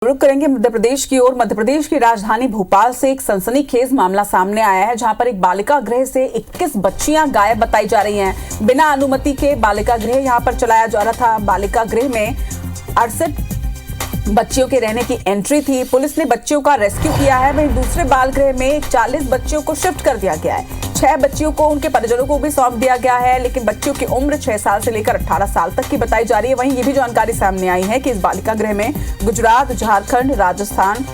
रुक करेंगे मध्य प्रदेश की ओर। मध्य प्रदेश की राजधानी भोपाल से एक सनसनीखेज मामला सामने आया है, जहां पर एक बालिका गृह से 21 बच्चियां गायब बताई जा रही हैं। बिना अनुमति के बालिका गृह यहां पर चलाया जा रहा था। बालिका गृह में 68 बच्चियों के रहने की एंट्री थी। पुलिस ने बच्चियों का रेस्क्यू किया है। वहीं दूसरे बाल गृह में 40 बच्चियों को शिफ्ट कर दिया गया है। 6 बच्चियों को उनके परिजनों को भी सौंप दिया गया है, लेकिन बच्चियों की उम्र 6 साल से लेकर 18 साल तक की बताई जा रही है। वहीं ये भी जानकारी सामने आई है कि इस बालिका गृह में गुजरात, झारखंड, राजस्थान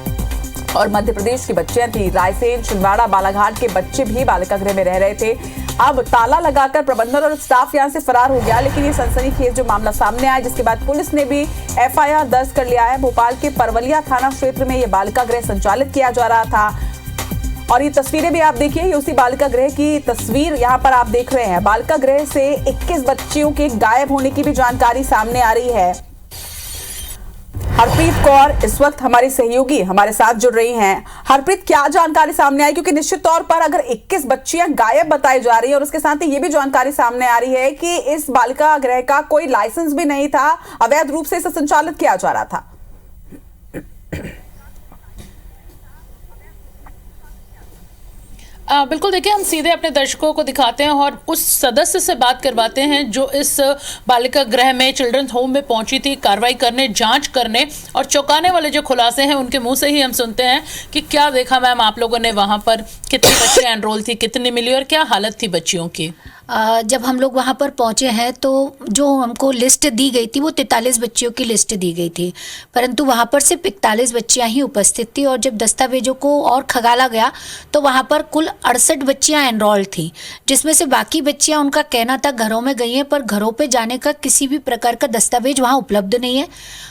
और मध्य प्रदेश की बच्चियां थी। रायसेन, छिंदवाड़ा, बालाघाट के बच्चे भी बालिका गृह में रह रहे थे। अब ताला लगाकर प्रबंधन और स्टाफ यहां से फरार हो गया, लेकिन ये सनसनीखेज जो मामला सामने आया, जिसके बाद पुलिस ने भी एफआईआर दर्ज कर लिया है। भोपाल के परवलिया थाना क्षेत्र में ये बालिका गृह संचालित किया जा रहा था। और ये तस्वीरें भी आप देखिए, ये उसी बालिका गृह की तस्वीर यहाँ पर आप देख रहे हैं। बालिका गृह से 21 बच्चियों के गायब होने की भी जानकारी सामने आ रही है। हरप्रीत कौर इस वक्त हमारी सहयोगी हमारे साथ जुड़ रही हैं। हरप्रीत, क्या जानकारी सामने आई? क्योंकि निश्चित तौर पर अगर 21 बच्चियां गायब बताई जा रही है और उसके साथ ही ये भी जानकारी सामने आ रही है कि इस बालिका गृह का कोई लाइसेंस भी नहीं था, अवैध रूप से इसे संचालित किया जा रहा था। बिल्कुल, देखिए, हम सीधे अपने दर्शकों को दिखाते हैं और उस सदस्य से बात करवाते हैं जो इस बालिका गृह में, चिल्ड्रंस होम में पहुंची थी कार्रवाई करने, जांच करने, और चौंकाने वाले जो खुलासे हैं उनके मुंह से ही हम सुनते हैं कि क्या देखा मैम आप लोगों ने वहां पर, कितनी बच्चियां एनरोल थी, कितनी मिली और क्या हालत थी बच्चियों की। जब हम लोग वहाँ पर पहुँचे हैं तो जो हमको लिस्ट दी गई थी वो 43 बच्चियों की लिस्ट दी गई थी, परंतु वहाँ पर सिर्फ 41 बच्चियाँ ही उपस्थित थी। और जब दस्तावेजों को और खंगाला गया तो वहाँ पर कुल 68 बच्चियाँ एनरोल थी, जिसमें से बाकी बच्चियाँ, उनका कहना था घरों में गई हैं, पर घरों पे जाने का किसी भी प्रकार का दस्तावेज वहाँ उपलब्ध नहीं है।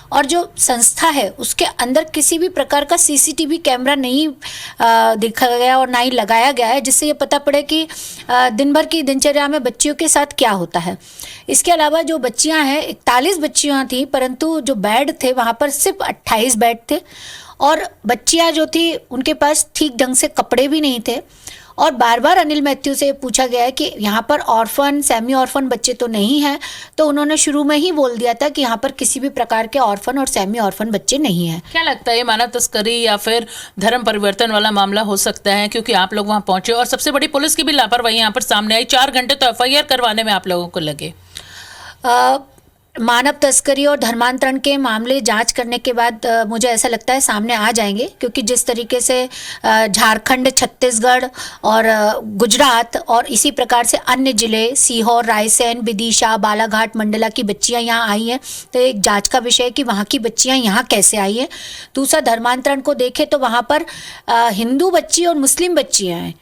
और जो संस्था है उसके अंदर किसी भी प्रकार का सीसीटीवी कैमरा नहीं देखा गया और ना ही लगाया गया है, जिससे ये पता पड़े कि दिन भर की दिनचर्या में बच्चियों के साथ क्या होता है। इसके अलावा जो बच्चियां हैं, 41 बच्चियां थी, परंतु जो बेड थे वहाँ पर सिर्फ 28 बेड थे। और बच्चियां जो थी उनके पास ठीक ढंग से कपड़े भी नहीं थे। और बार बार अनिल मैथ्यू से पूछा गया है कि यहाँ पर ऑर्फन, सेमी ऑर्फन बच्चे तो नहीं हैं, तो उन्होंने शुरू में ही बोल दिया था कि यहाँ पर किसी भी प्रकार के ऑर्फन और सेमी ऑर्फन बच्चे नहीं हैं। क्या लगता है, ये मानव तस्करी या फिर धर्म परिवर्तन वाला मामला हो सकता है? क्योंकि आप लोग वहाँ पहुंचे और सबसे बड़ी पुलिस की भी लापरवाही यहाँ पर सामने आई। 4 घंटे तो एफआईआर करवाने में आप लोगों को लगे। मानव तस्करी और धर्मांतरण के मामले जांच करने के बाद मुझे ऐसा लगता है सामने आ जाएंगे, क्योंकि जिस तरीके से झारखंड, छत्तीसगढ़ और गुजरात और इसी प्रकार से अन्य जिले, सीहोर, रायसेन, विदिशा, बालाघाट, मंडला की बच्चियां यहाँ आई हैं, तो एक जांच का विषय है कि वहाँ की बच्चियां यहाँ कैसे आई हैं। दूसरा, धर्मांतरण को देखें तो वहाँ पर हिंदू बच्ची और मुस्लिम बच्चियाँ हैं,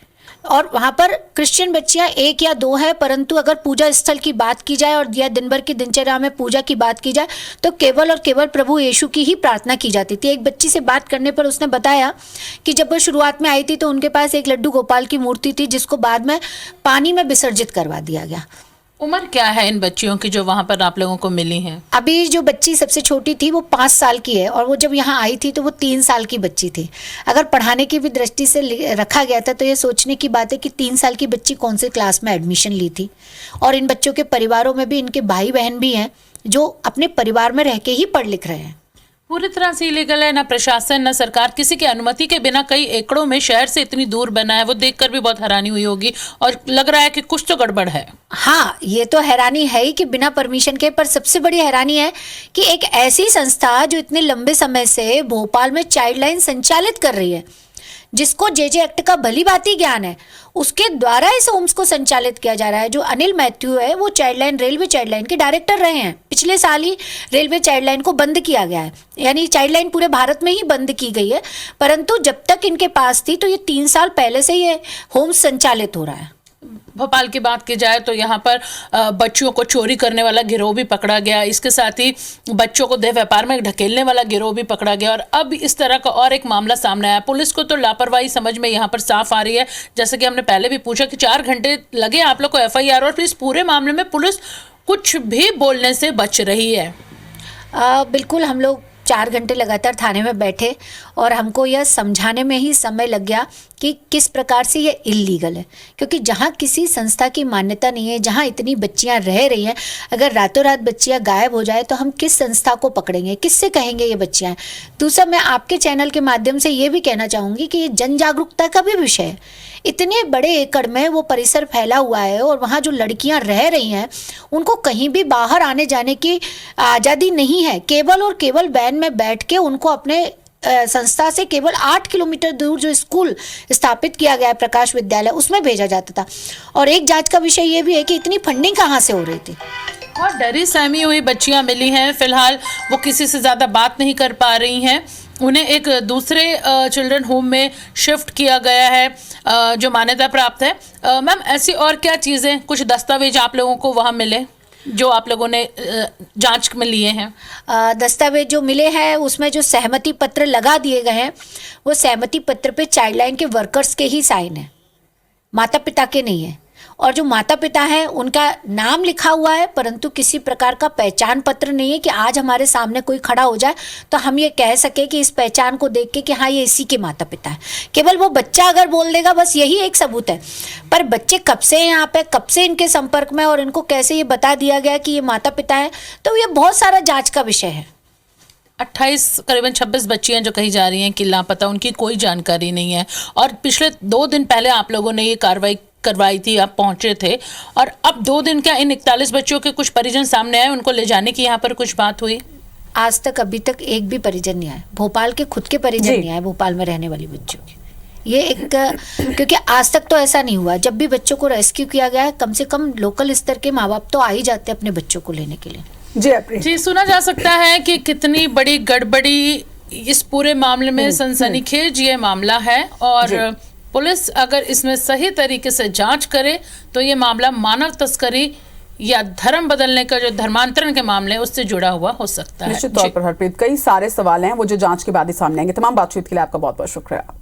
और वहाँ पर क्रिश्चियन बच्चियाँ 1 या 2 है, परंतु अगर पूजा स्थल की बात की जाए और या दिन भर की दिनचर्या में पूजा की बात की जाए तो केवल और केवल प्रभु यीशु की ही प्रार्थना की जाती थी। एक बच्ची से बात करने पर उसने बताया कि जब वो शुरुआत में आई थी तो उनके पास एक लड्डू गोपाल की मूर्ति थी, जिसको बाद में पानी में विसर्जित करवा दिया गया। उम्र क्या है इन बच्चियों की जो वहाँ पर आप लोगों को मिली हैं? अभी जो बच्ची सबसे छोटी थी वो 5 साल की है, और वो जब यहाँ आई थी तो वो 3 साल की बच्ची थी। अगर पढ़ाने की भी दृष्टि से रखा गया था तो ये सोचने की बात है कि 3 साल की बच्ची कौन से क्लास में एडमिशन ली थी। और इन बच्चों के परिवारों में भी इनके भाई बहन भी हैं जो अपने परिवार में रह के ही पढ़ लिख रहे हैं। पूरी तरह से इलीगल है, ना प्रशासन ना सरकार किसी की अनुमति के बिना कई एकड़ों में शहर से इतनी दूर बना है। वो देखकर भी बहुत हैरानी हुई होगी और लग रहा है कि कुछ तो गड़बड़ है। हाँ, ये तो हैरानी है ही कि बिना परमिशन के, पर सबसे बड़ी हैरानी है कि एक ऐसी संस्था जो इतने लंबे समय से भोपाल में चाइल्ड लाइन संचालित कर रही है, जिसको जेजे एक्ट का भली भांति ज्ञान है, उसके द्वारा इस होम्स को संचालित किया जा रहा है। जो अनिल मैथ्यू है वो child line, railway child line के डायरेक्टर रहे हैं। पिछले साल ही रेलवे चाइल्ड लाइन को बंद किया गया है, यानी चाइल्ड लाइन पूरे भारत में ही बंद की गई है, परंतु जब तक इनके पास थी तो ये 3 साल पहले से ये होम्स संचालित हो रहा है। भोपाल की बात की जाए तो यहाँ पर बच्चियों को चोरी करने वाला गिरोह भी पकड़ा गया, इसके साथ ही बच्चों को देह व्यापार में ढकेलने वाला गिरोह भी पकड़ा गया, और अब इस तरह का और एक मामला सामने आया। पुलिस को तो लापरवाही समझ में यहाँ पर साफ आ रही है। जैसे कि हमने पहले भी पूछा कि 4 घंटे लगे आप लोग को एफआईआर, और फिर इस पूरे मामले में पुलिस कुछ भी बोलने से बच रही है। बिल्कुल, हम लोग 4 घंटे लगातार थाने में बैठे और हमको यह समझाने में ही समय लग गया कि किस प्रकार से ये इल्लीगल है, क्योंकि जहाँ किसी संस्था की मान्यता नहीं है, जहाँ इतनी बच्चियाँ रह रही हैं, अगर रातों रात बच्चियाँ गायब हो जाए तो हम किस संस्था को पकड़ेंगे, किससे कहेंगे ये बच्चियाँ। दूसरा, मैं आपके चैनल के माध्यम से ये भी कहना चाहूँगी कि ये जन जागरूकता का भी विषय है। इतने बड़े एकड़ में वो परिसर फैला हुआ है और वहाँ जो लड़कियाँ रह रही हैं उनको कहीं भी बाहर आने जाने की आज़ादी नहीं है। केवल और केवल वैन में बैठ के उनको अपने संस्था से केवल 8 किलोमीटर दूर जो स्कूल स्थापित किया गया है प्रकाश विद्यालय, उसमें भेजा जाता था। और एक जांच का विषय ये भी है कि इतनी फंडिंग कहाँ से हो रही थी। और डरी सहमी हुई बच्चियां मिली हैं। फिलहाल वो किसी से ज़्यादा बात नहीं कर पा रही हैं। उन्हें एक दूसरे चिल्ड्रन होम में शिफ्ट किया गया है जो मान्यता प्राप्त है। मैम, ऐसी और क्या चीज़ें, कुछ दस्तावेज आप लोगों को वहाँ मिले जो आप लोगों ने जांच में लिए हैं? दस्तावेज जो मिले हैं उसमें जो सहमति पत्र लगा दिए गए हैं वो सहमति पत्र पे चाइल्डलाइन के वर्कर्स के ही साइन है, माता पिता के नहीं है। और जो माता पिता हैं उनका नाम लिखा हुआ है, परंतु किसी प्रकार का पहचान पत्र नहीं है कि आज हमारे सामने कोई खड़ा हो जाए तो हम ये कह सके कि इस पहचान को देख के कि हाँ ये इसी के माता पिता है। केवल वो बच्चा अगर बोल देगा बस यही एक सबूत है, पर बच्चे कब से यहाँ पे, कब से इनके संपर्क में और इनको कैसे ये बता दिया गया कि ये माता पिता है, तो ये बहुत सारा जाँच का विषय है। 28 करीबन 26 बच्चियां जो कही जा रही हैं कि लापता, उनकी कोई जानकारी नहीं है। और पिछले 2 दिन पहले आप लोगों ने ये कार्रवाई करवाई थी, आप पहुंचे थे, और अब 2 दिन क्या इन 41 बच्चों के कुछ परिजन सामने आए, उनको ले जाने की यहाँ पर कुछ बात हुई? आज तक अभी तक एक भी परिजन नहीं आया, भोपाल के खुद के परिजन नहीं आए, भोपाल में रहने वाली बच्चों की। ये एक क्योंकि आज तक तो ऐसा नहीं हुआ। जब भी बच्चों को रेस्क्यू किया गया है, कम से कम लोकल स्तर के माँ बाप तो आ ही जाते हैं अपने बच्चों को लेने के लिए। जी, सुना जा सकता है कि कितनी बड़ी गड़बड़ी इस पूरे मामले में, सनसनीखेज ये मामला है। और पुलिस अगर इसमें सही तरीके से जांच करे तो ये मामला मानव तस्करी या धर्म बदलने का जो धर्मांतरण के मामले उससे जुड़ा हुआ हो सकता है। निश्चित तौर पर हरप्रीत, कई सारे सवाल हैं वो जो जांच के बाद ही सामने आएंगे। तमाम बातचीत के लिए आपका बहुत बहुत शुक्रिया।